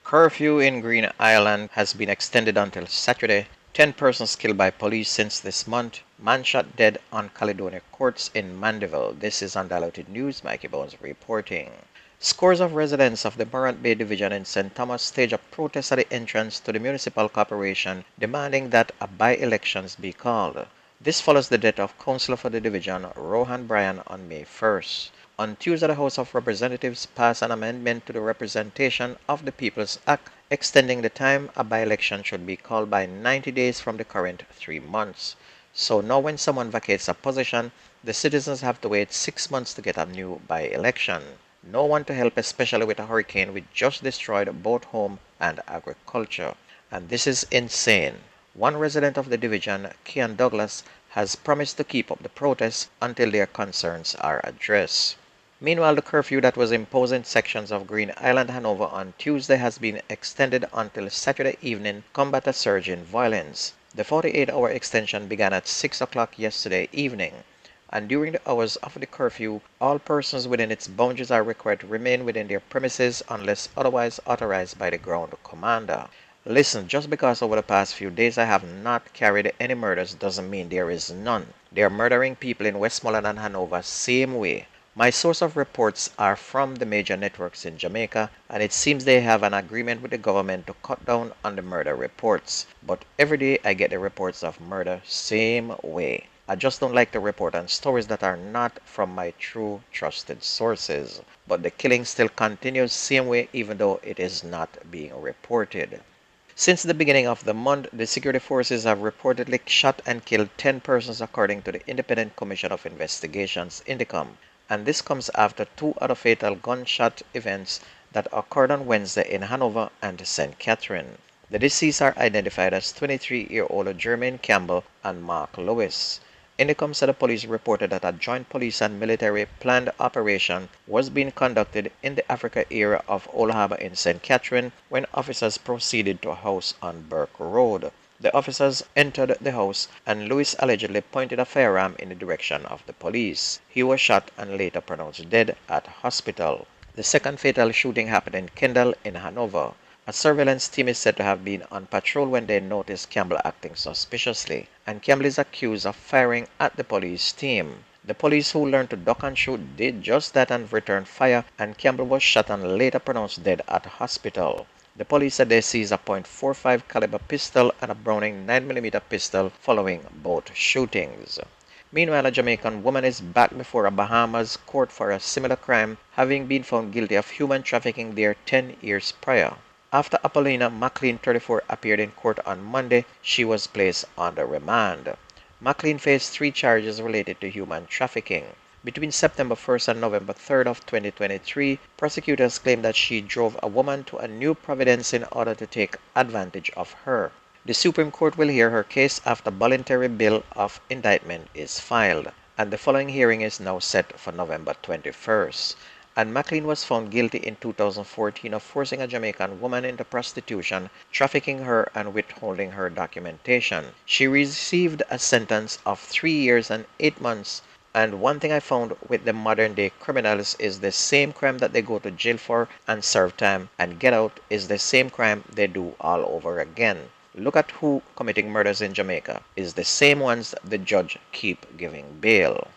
Curfew in Green Island has been extended until Saturday. 10 persons killed by police since this month. Man shot dead on Caledonia Courts in Mandeville. This is Undiluted News. Mikey Bones reporting. Scores of residents of the Morant Bay Division in St. Thomas staged a protest at the entrance to the municipal corporation demanding that a by-elections be called. This follows the death of Councillor for the division, Rohan Bryan, on May 1st. On Tuesday, the House of Representatives passed an amendment to the Representation of the People's Act, extending the time a by-election should be called by 90 days from the current 3 months. So now when someone vacates a position, the citizens have to wait 6 months to get a new by-election. No one to help, especially with a hurricane which just destroyed both home and agriculture. And this is insane. One resident of the division, Kian Douglas, has promised to keep up the protests until their concerns are addressed. Meanwhile, the curfew that was imposed in sections of Green Island, Hanover on Tuesday has been extended until Saturday evening to combat a surge in violence. The 48-hour extension began at 6 o'clock yesterday evening, and during the hours of the curfew, all persons within its boundaries are required to remain within their premises unless otherwise authorized by the ground commander. Listen, just because over the past few days I have not carried any murders doesn't mean there is none. They are murdering people in Westmoreland and Hanover same way. My source of reports are from the major networks in Jamaica, and it seems they have an agreement with the government to cut down on the murder reports. But every day I get the reports of murder same way. I just don't like to report on stories that are not from my true trusted sources. But the killing still continues same way even though it is not being reported. Since the beginning of the month, the security forces have reportedly shot and killed 10 persons according to the Independent Commission of Investigations, INDECOM. And this comes after 2 other fatal gunshot events that occurred on Wednesday in Hanover and St. Catherine. The deceased are identified as 23-year-old Jermaine Campbell and Mark Lewis. INDECOM said the police reported that a joint police and military planned operation was being conducted in the Africa area of Old Harbour in St. Catherine when officers proceeded to a house on Burke Road. The officers entered the house and Lewis allegedly pointed a firearm in the direction of the police. He was shot and later pronounced dead at hospital. The second fatal shooting happened in Kendall in Hanover. A surveillance team is said to have been on patrol when they noticed Campbell acting suspiciously, and Campbell is accused of firing at the police team. The police, who learned to duck and shoot, did just that and returned fire, and Campbell was shot and later pronounced dead at hospital. The police said they seized a .45 caliber pistol and a Browning 9mm pistol following both shootings. Meanwhile, a Jamaican woman is back before a Bahamas court for a similar crime, having been found guilty of human trafficking there 10 years prior. After Apollina McLean, 34, appeared in court on Monday, she was placed under remand. McLean faced 3 charges related to human trafficking. Between September 1st and November 3rd of 2023, prosecutors claimed that she drove a woman to a New Providence in order to take advantage of her. The Supreme Court will hear her case after voluntary bill of indictment is filed, and the following hearing is now set for November 21st. And McLean was found guilty in 2014 of forcing a Jamaican woman into prostitution, trafficking her, and withholding her documentation. She received a sentence of 3 years and 8 months. And one thing I found with the modern day criminals is the same crime that they go to jail for and serve time and get out is the same crime they do all over again. Look at who committing murders in Jamaica is the same ones the judge keep giving bail.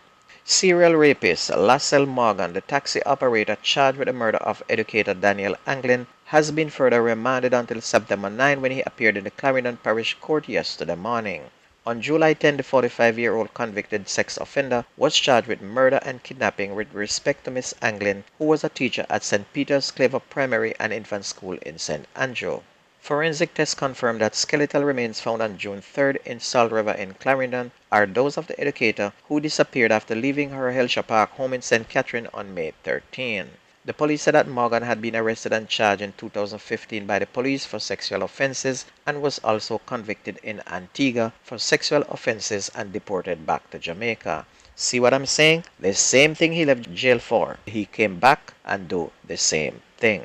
Serial rapist Lassell Morgan, the taxi operator charged with the murder of educator Daniel Anglin, has been further remanded until September 9 when he appeared in the Clarendon Parish Court yesterday morning. On July 10, the 45-year-old convicted sex offender was charged with murder and kidnapping with respect to Miss Anglin, who was a teacher at St. Peter's Claver Primary and Infant School in St. Andrew. Forensic tests confirmed that skeletal remains found on June 3rd in Salt River in Clarendon are those of the educator who disappeared after leaving her Helsha Park home in St. Catherine on May 13. The police said that Morgan had been arrested and charged in 2015 by the police for sexual offenses and was also convicted in Antigua for sexual offenses and deported back to Jamaica. See what I'm saying? The same thing he left jail for. He came back and do the same thing.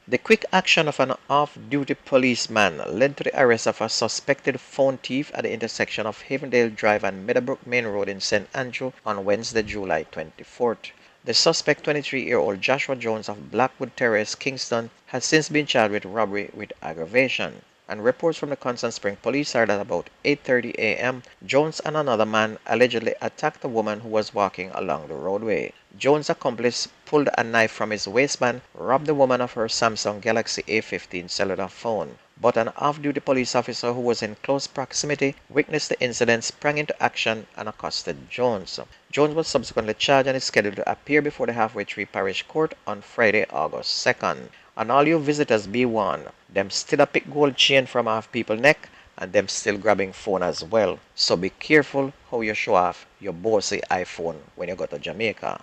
The quick action of an off-duty policeman led to the arrest of a suspected phone thief at the intersection of Havendale Drive and Meadowbrook Main Road in St. Andrew on Wednesday, July 24th. The suspect, 23-year-old Joshua Jones of Blackwood Terrace, Kingston, has since been charged with robbery with aggravation. And reports from the Constant Spring police are that about 8:30 a.m., Jones and another man allegedly attacked a woman who was walking along the roadway. Jones' accomplice pulled a knife from his waistband, robbed the woman of her Samsung Galaxy A15 cellular phone. But an off-duty police officer who was in close proximity witnessed the incident, sprang into action, and accosted Jones. Jones was subsequently charged and is scheduled to appear before the Halfway Tree Parish Court on Friday, August 2nd. And all you visitors be warned, them still a pick gold chain from off people's neck, and them still grabbing phone as well. So be careful how you show off your bossy iPhone when you go to Jamaica.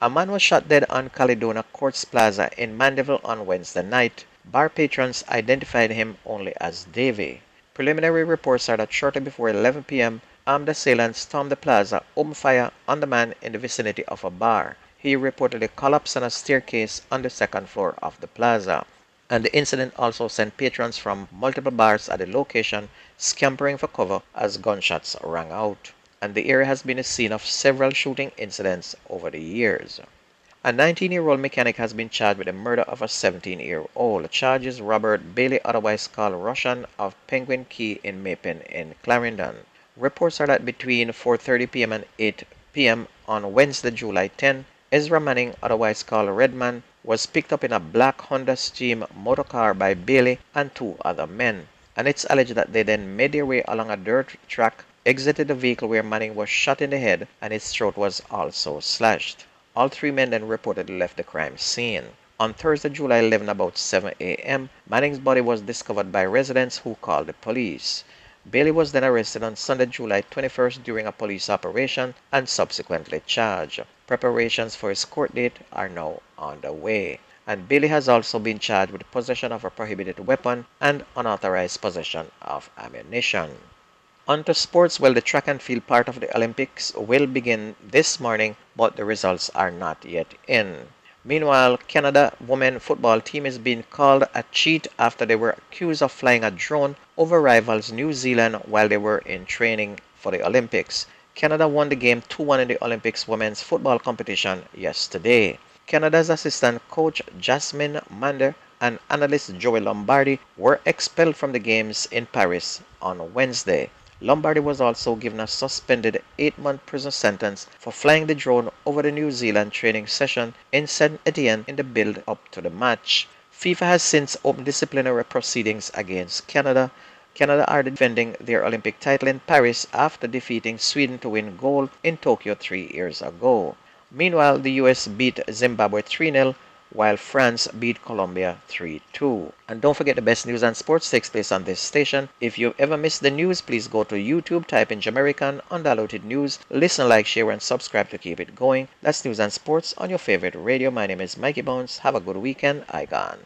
A man was shot dead on Caledonia Courts Plaza in Mandeville on Wednesday night. Bar patrons identified him only as Davy. Preliminary reports are that shortly before 11 p.m., armed assailants stormed the plaza, opened fire on the man in the vicinity of a bar. He reportedly collapsed on a staircase on the second floor of the plaza. And the incident also sent patrons from multiple bars at the location scampering for cover as gunshots rang out. And the area has been the scene of several shooting incidents over the years. A 19-year-old mechanic has been charged with the murder of a 17-year-old. Charges Robert Bailey, otherwise called Russian, of Penguin Key in Mapen in Clarendon. Reports are that between 4:30 p.m. and 8 p.m. on Wednesday, July 10, Ezra Manning, otherwise called Redman, was picked up in a black Honda Steam motorcar by Bailey and two other men. And it's alleged that they then made their way along a dirt track, exited the vehicle where Manning was shot in the head and his throat was also slashed. All three men then reportedly left the crime scene. On Thursday, July 11, about 7 a.m., Manning's body was discovered by residents who called the police. Bailey was then arrested on Sunday, July 21st during a police operation and subsequently charged. Preparations for his court date are now underway. And Bailey has also been charged with possession of a prohibited weapon and unauthorized possession of ammunition. On to sports. Well, the track and field part of the Olympics will begin this morning, but the results are not yet in. Meanwhile, Canada women's football team is being called a cheat after they were accused of flying a drone over rivals New Zealand while they were in training for the Olympics. Canada won the game 2-1 in the Olympics women's football competition yesterday. Canada's assistant coach Jasmine Mander and analyst Joey Lombardi were expelled from the games in Paris on Wednesday. Lombardi was also given a suspended 8-month prison sentence for flying the drone over the New Zealand training session in St. Etienne in the build-up to the match. FIFA has since opened disciplinary proceedings against Canada. Canada are defending their Olympic title in Paris after defeating Sweden to win gold in Tokyo 3 years ago. Meanwhile, the US beat Zimbabwe 3-0, while France beat Colombia 3-2. And don't forget, the best news and sports takes place on this station. If you've ever missed the news, please go to YouTube, type in Jamerican Undiluted News, listen, like, share, and subscribe to keep it going. That's news and sports on your favorite radio. My name is Mikey Bones. Have a good weekend. I gone.